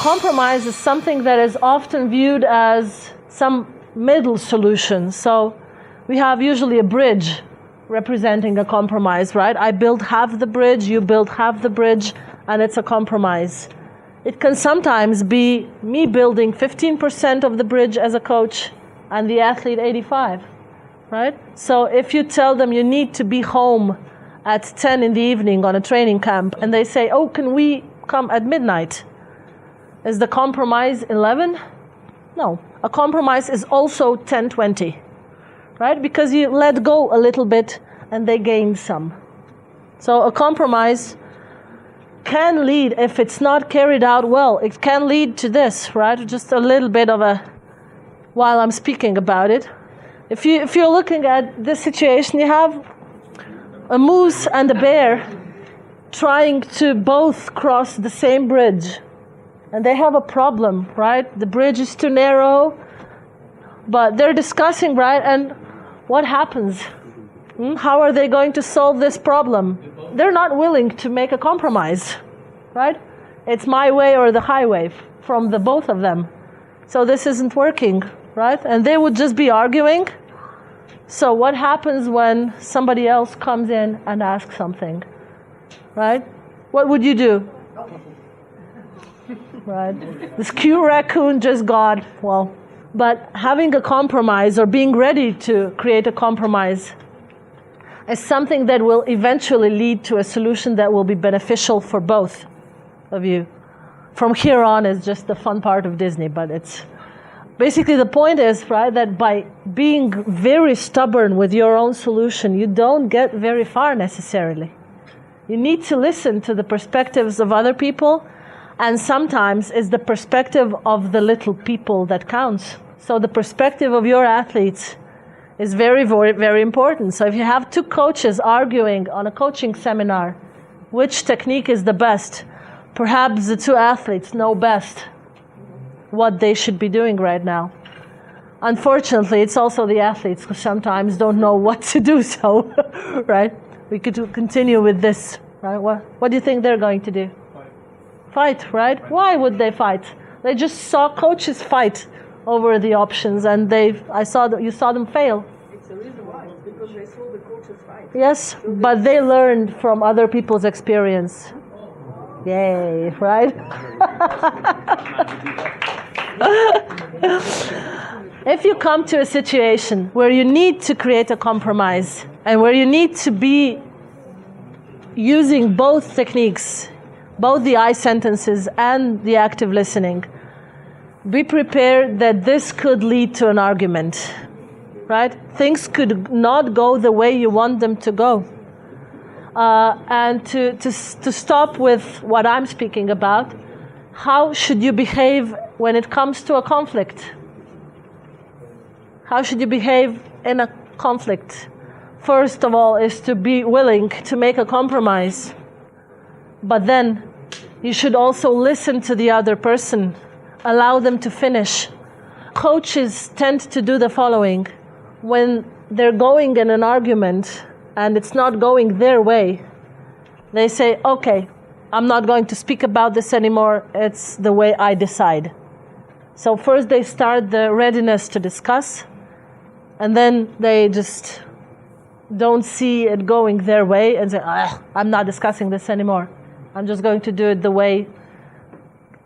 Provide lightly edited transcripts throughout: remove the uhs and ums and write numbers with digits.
compromise is something that is often viewed as some middle solution. So we have usually a bridge representing a compromise, right? I build half the bridge, you build half the bridge, and it's a compromise. It can sometimes be me building 15% of the bridge as a coach and the athlete 85, right? So if you tell them you need to be home at 10 in the evening on a training camp, and they say, oh, can we come at midnight? Is the compromise 11? No. A compromise is also 10:20, right? Because you let go a little bit and they gain some. So a compromise can lead, if it's not carried out well, it can lead to this, right? Just a little bit of a, while I'm speaking about it. If you're looking at this situation, you have a moose and a bear trying to both cross the same bridge. And they have a problem, right? The bridge is too narrow, but they're discussing, right? And what happens? How are they going to solve this problem? They're not willing to make a compromise, right? It's my way or the highway from the both of them. So this isn't working, right? And they would just be arguing. So what happens when somebody else comes in and asks something, right? What would you do? Right? This cute raccoon just got, well, but having a compromise or being ready to create a compromise is something that will eventually lead to a solution that will be beneficial for both of you. From here on is just the fun part of Disney, but it's basically the point is, right, that by being very stubborn with your own solution, you don't get very far necessarily. You need to listen to the perspectives of other people, and sometimes it's the perspective of the little people that counts. So the perspective of your athletes is very, very, very important. So if you have two coaches arguing on a coaching seminar, which technique is the best? Perhaps the two athletes know best what they should be doing right now. Unfortunately, it's also the athletes who sometimes don't know what to do, so, right? We could continue with this, right? What do you think they're going to do? Fight, right? Why would they fight? They just saw coaches fight over the options, and you saw them fail. It's the reason why. It's because they saw the coaches fight. Yes, but they learned from other people's experience. Yay, right? If you come to a situation where you need to create a compromise and where you need to be using both techniques, both the I sentences and the active listening, be prepared that this could lead to an argument, right? Things could not go the way you want them to go. And to stop with what I'm speaking about, how should you behave when it comes to a conflict? How should you behave in a conflict? First of all is to be willing to make a compromise. But then you should also listen to the other person. Allow them to finish. Coaches tend to do the following. When they're going in an argument and it's not going their way, they say, okay, I'm not going to speak about this anymore. It's the way I decide. So first they start the readiness to discuss, and then they just don't see it going their way and say, I'm not discussing this anymore. I'm just going to do it the way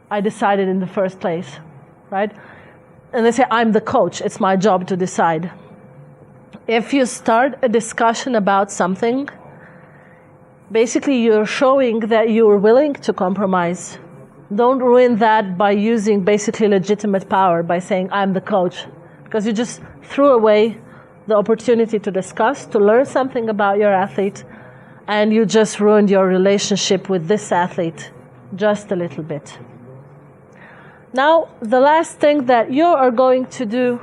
I decided in the first place, right? And they say, I'm the coach. It's my job to decide. If you start a discussion about something, basically you're showing that you're willing to compromise. Don't ruin that by using basically legitimate power, by saying, I'm the coach. Because you just threw away the opportunity to discuss, to learn something about your athlete, and you just ruined your relationship with this athlete just a little bit. Now, the last thing that you are going to do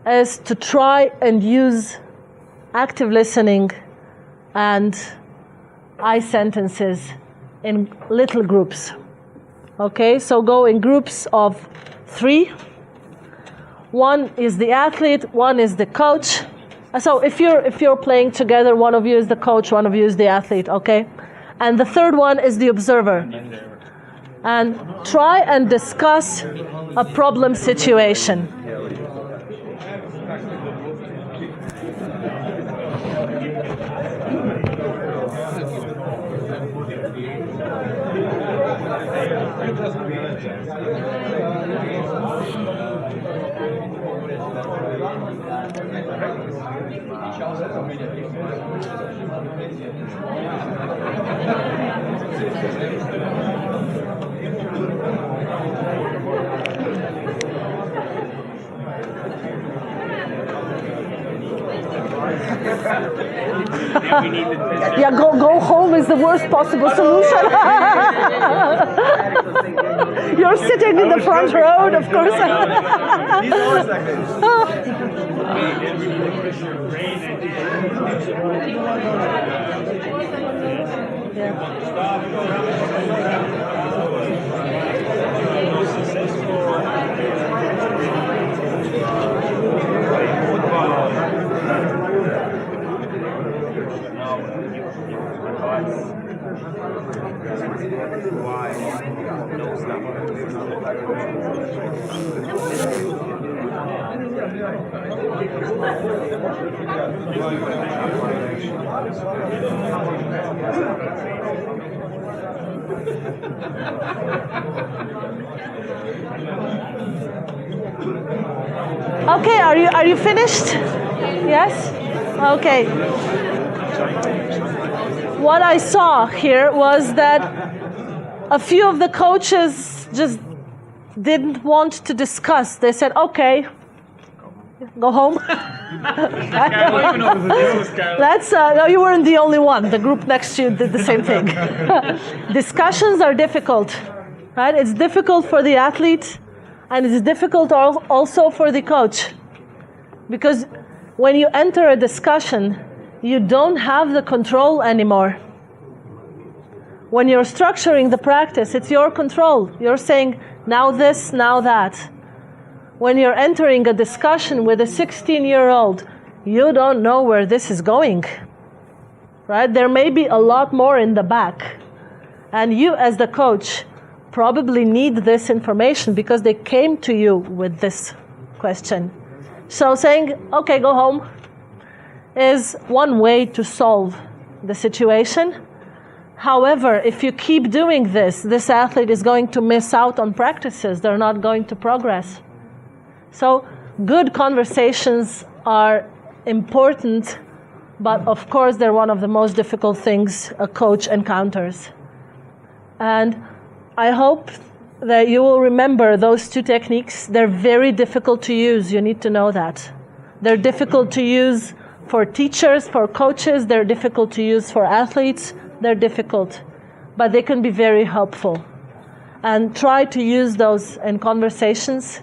is to try and use active listening and I sentences in little groups. Okay, so go in groups of 3. One is the athlete, one is the coach. So if you're playing together, one of you is the coach, one of you is the athlete, okay? And the third one is the observer. and try and discuss a problem situation. Yeah, go home is the worst possible solution. You're sitting in the front row, of course. He's always like Okay, are you finished? Yes? Okay. What I saw here was that a few of the coaches just didn't want to discuss. They said, okay, go home. No, you weren't the only one. The group next to you did the same thing. Discussions are difficult, right? It's difficult for the athlete, and it's difficult also for the coach. Because when you enter a discussion, you don't have the control anymore. When you're structuring the practice, it's your control. You're saying, now this, now that. When you're entering a discussion with a 16-year-old, you don't know where this is going, right? There may be a lot more in the back. And you, as the coach, probably need this information because they came to you with this question. So saying, okay, go home, is one way to solve the situation. However, if you keep doing this, this athlete is going to miss out on practices. They're not going to progress. So good conversations are important, but of course they're one of the most difficult things a coach encounters. And I hope that you will remember those two techniques. They're very difficult to use. You need to know that. They're difficult to use for teachers, for coaches. They're difficult to use for athletes. They're difficult, but they can be very helpful. And try to use those in conversations.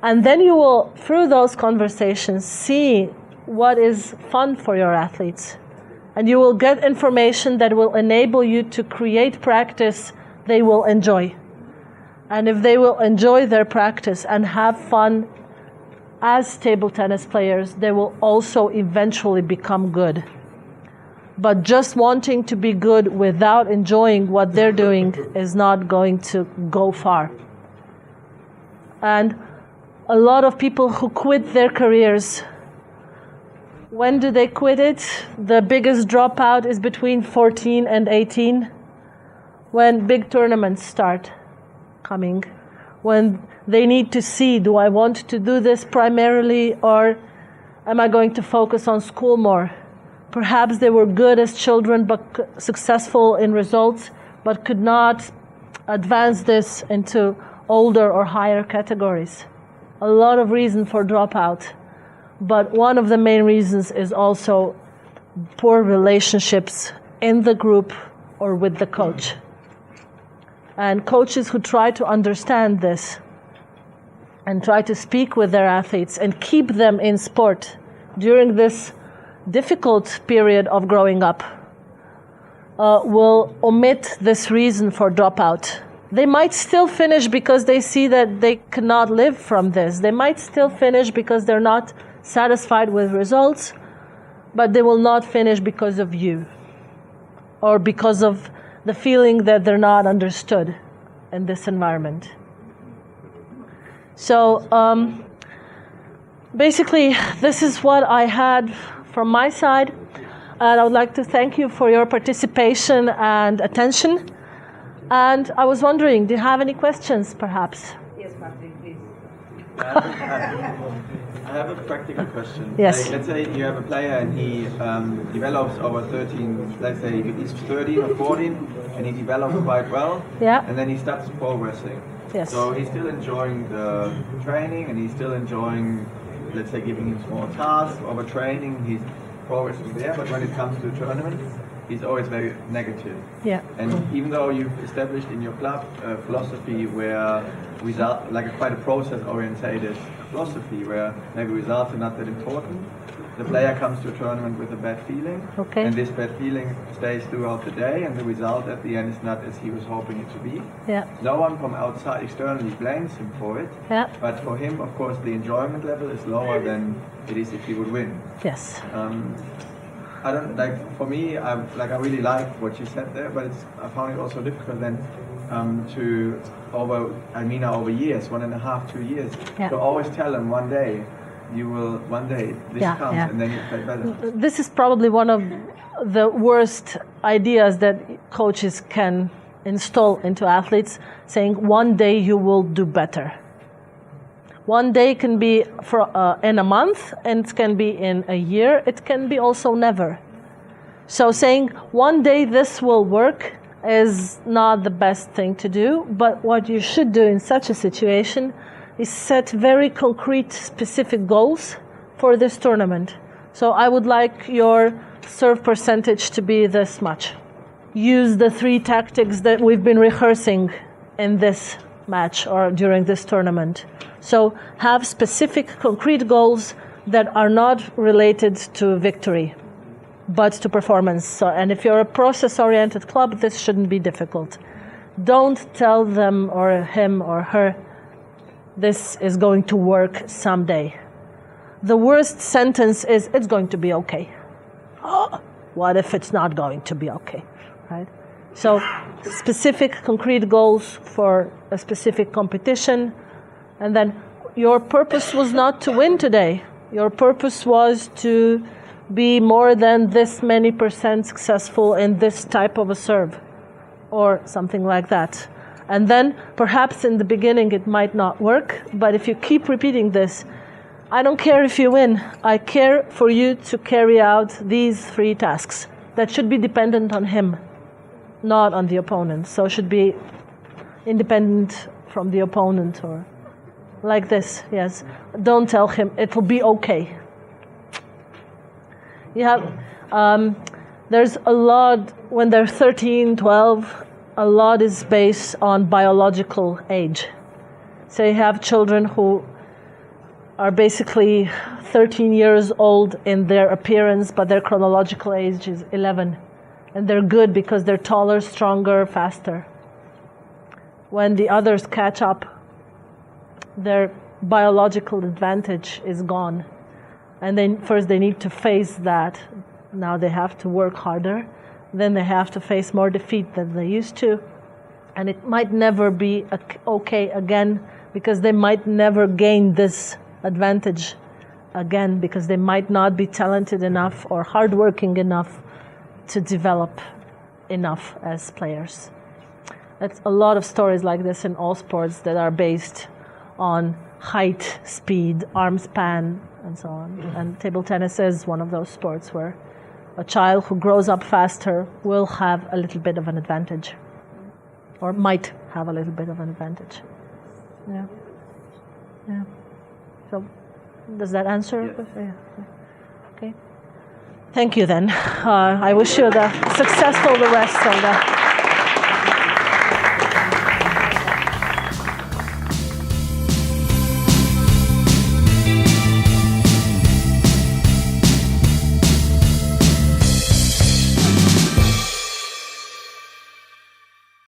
And then you will, through those conversations, see what is fun for your athletes. And you will get information that will enable you to create practice they will enjoy. And if they will enjoy their practice and have fun as table tennis players, they will also eventually become good. But just wanting to be good without enjoying what they're doing is not going to go far. And a lot of people who quit their careers, when do they quit it? The biggest dropout is between 14 and 18, when big tournaments start coming, when they need to see, do I want to do this primarily, or am I going to focus on school more? Perhaps they were good as children, but successful in results, but could not advance this into older or higher categories. A lot of reason for dropout. But one of the main reasons is also poor relationships in the group or with the coach. And coaches who try to understand this and try to speak with their athletes and keep them in sport during this difficult period of growing up will omit this reason for dropout. They might still finish because they see that they cannot live from this. They might still finish because they're not satisfied with results, but they will not finish because of you or because of the feeling that they're not understood. in this environment. So basically, this is what I had from my side. And I would like to thank you for your participation and attention. And I was wondering, do you have any questions, perhaps? Yes, Patrick, please. I have a practical question. Yes. Like, let's say you have a player and he develops over 13, let's say he's 13 or 14, and he develops quite well, Yeah. and then he stops progressing. Yes. So he's still enjoying the training, and he's still enjoying, let's say, giving him small tasks over training. He's progressing there, but when it comes to tournaments, he's always very negative. Yeah. And even though you've established in your club a philosophy where quite a process-orientated philosophy where maybe results are not that important, the player comes to a tournament with a bad feeling, Okay. and this bad feeling stays throughout the day, and the result at the end is not as he was hoping it to be. Yeah. No one from outside externally blames him for it, Yeah. but for him, of course, the enjoyment level is lower than it is if he would win. Yes. I don't like. For me, I really like what you said there, but I found it also difficult then over years, 1.5, 2 years, Yeah. to always tell them one day this Yeah, comes, yeah. and then you play better. This is probably one of the worst ideas that coaches can install into athletes, saying one day you will do better. One day can be in a month, and it can be in a year, it can be also never. So saying one day this will work is not the best thing to do, but what you should do in such a situation is set very concrete, specific goals for this tournament. So I would like your serve percentage to be this much. Use the 3 tactics that we've been rehearsing in this match or during this tournament. So have specific, concrete goals that are not related to victory, but to performance. So, and if you're a process-oriented club, this shouldn't be difficult. Don't tell them or him or her, this is going to work someday. The worst sentence is, it's going to be okay. Oh, what if it's not going to be okay, right? So specific, concrete goals for a specific competition. And then your purpose was not to win today. Your purpose was to be more than this many % successful in this type of a serve or something like that. And then perhaps in the beginning it might not work, but if you keep repeating this, I don't care if you win. I care for you to carry out these 3 tasks that should be dependent on him, not on the opponent. So should be independent from the opponent or like this, yes. Don't tell him it will be okay. You have, there's a lot, when they're 13, 12, a lot is based on biological age. So you have children who are basically 13 years old in their appearance, but their chronological age is 11. And they're good because they're taller, stronger, faster. When the others catch up, their biological advantage is gone. And then first they need to face that. Now they have to work harder. Then they have to face more defeat than they used to. And it might never be okay again, because they might never gain this advantage again, because they might not be talented enough or hardworking enough to develop enough as players. That's a lot of stories like this in all sports that are based on height, speed, arm span, and so on. And table tennis is one of those sports where a child who grows up faster will have a little bit of an advantage, or might have a little bit of an advantage. Yeah. Yeah. So, does that answer? Yeah. Okay. Thank you then. I wish you the successful the rest of the